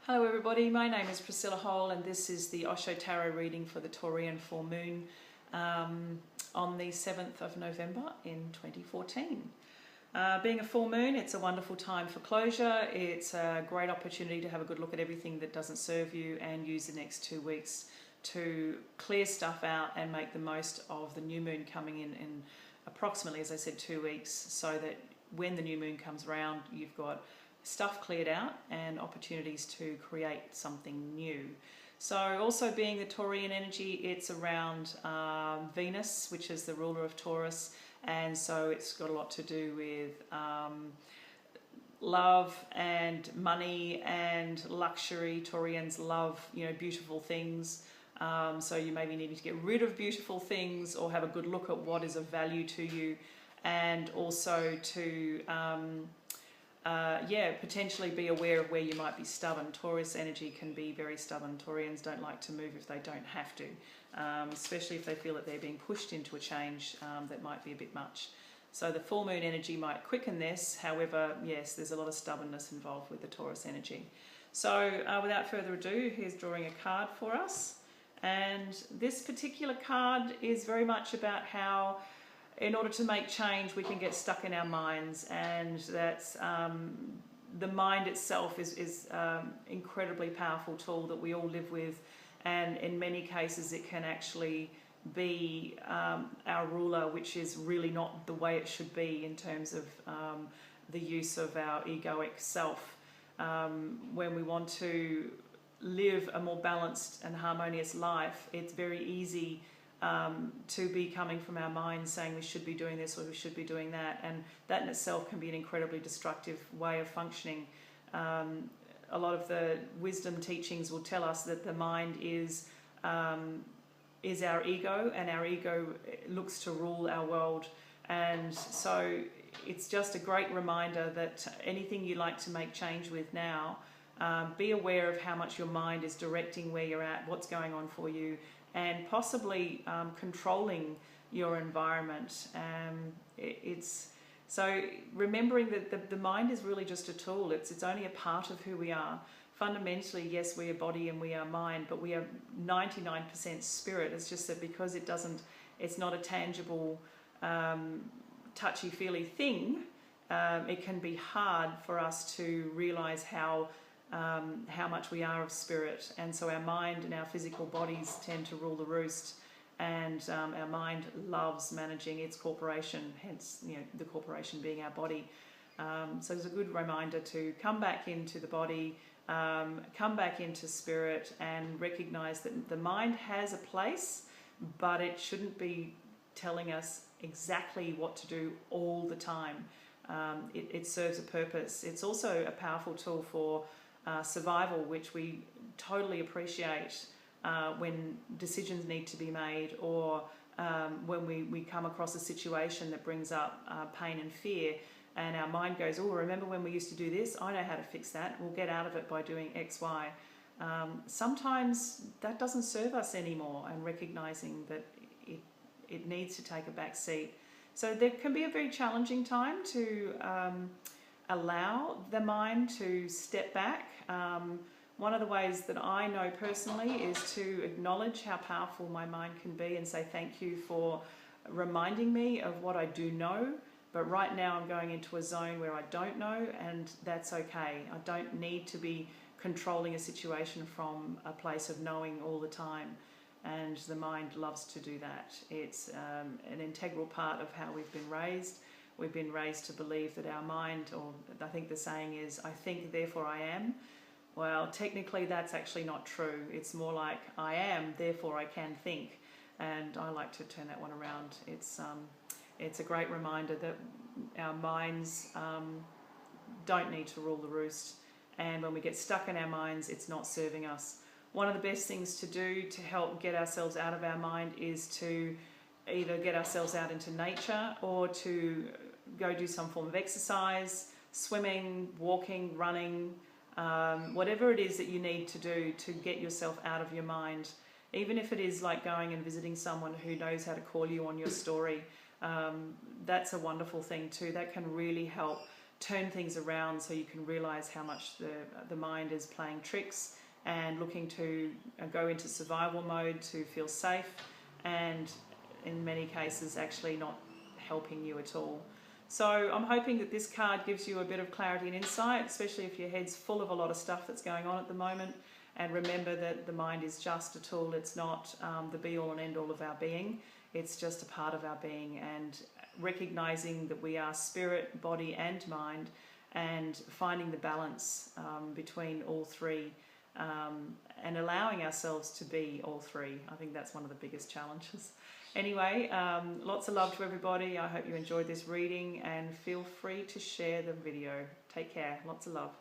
Hello everybody, my name is Priscilla Hole and this is the Osho Tarot reading for the Taurian full moon on the 7th of November in 2014. Being a full moon, it's a wonderful time for closure. It's a great opportunity to have a good look at everything that doesn't serve you and use the next 2 weeks to clear stuff out and make the most of the new moon coming in approximately, as I said, 2 weeks, so that when the new moon comes around, you've got stuff cleared out and opportunities to create something new. So also being the Taurian energy, it's around Venus, which is the ruler of Taurus, and so it's got a lot to do with love and money and luxury. Taurians love, beautiful things. So you may be needing to get rid of beautiful things or have a good look at what is of value to you, and also to potentially be aware of where you might be stubborn. Taurus energy can be very stubborn. Taurians don't like to move if they don't have to, especially if they feel that they're being pushed into a change that might be a bit much. So the full moon energy might quicken this. However, yes, there's a lot of stubbornness involved with the Taurus energy. So without further ado, here's drawing a card for us. And this particular card is very much about how, in order to make change, we can get stuck in our minds, and that's the mind itself is incredibly powerful tool that we all live with, and in many cases it can actually be our ruler, which is really not the way it should be in terms of the use of our egoic self. When we want to live a more balanced and harmonious life, it's very easy to be coming from our minds saying we should be doing this or we should be doing that, and that in itself can be an incredibly destructive way of functioning. A lot of the wisdom teachings will tell us that the mind is our ego, and our ego looks to rule our world. And so it's just a great reminder that anything you like to make change with now, be aware of how much your mind is directing where you're at, what's going on for you, and possibly controlling your environment. So remembering that the mind is really just a tool. It's only a part of who we are. Fundamentally, yes, we are body and we are mind, but we are 99% spirit. It's just that because it's not a tangible, touchy-feely thing, it can be hard for us to realize how much we are of spirit. And so our mind and our physical bodies tend to rule the roost, and our mind loves managing its corporation, hence the corporation being our body. So it's a good reminder to come back into the body, come back into spirit, and recognize that the mind has a place, but it shouldn't be telling us exactly what to do all the time. It serves a purpose. It's also a powerful tool for survival, which we totally appreciate when decisions need to be made, or when we come across a situation that brings up pain and fear, and our mind goes, oh, remember when we used to do this? I know how to fix that. We'll get out of it by doing X, Y. Sometimes that doesn't serve us anymore, and recognizing that it needs to take a back seat. So there can be a very challenging time to allow the mind to step back. One of the ways that I know personally is to acknowledge how powerful my mind can be and say thank you for reminding me of what I do know, but right now I'm going into a zone where I don't know, and that's okay. I don't need to be controlling a situation from a place of knowing all the time, and the mind loves to do that. It's an integral part of how we've been raised. We've been raised to believe that our mind, or I think the saying is, I think, therefore I am. Well, technically that's actually not true. It's more like, I am, therefore I can think. And I like to turn that one around. It's a great reminder that our minds don't need to rule the roost. And when we get stuck in our minds, it's not serving us. One of the best things to do to help get ourselves out of our mind is to either get ourselves out into nature, or to go do some form of exercise, swimming, walking, running, whatever it is that you need to do to get yourself out of your mind. Even if it is like going and visiting someone who knows how to call you on your story, that's a wonderful thing too. That can really help turn things around so you can realize how much the mind is playing tricks and looking to go into survival mode to feel safe, and in many cases actually not helping you at all. So I'm hoping that this card gives you a bit of clarity and insight, especially if your head's full of a lot of stuff that's going on at the moment. And remember that the mind is just a tool. It's not the be-all and end-all of our being. It's just a part of our being, and recognizing that we are spirit, body and mind, and finding the balance between all three, and allowing ourselves to be all three. I think that's one of the biggest challenges. Anyway, lots of love to everybody. I hope you enjoyed this reading, and feel free to share the video. Take care. Lots of love.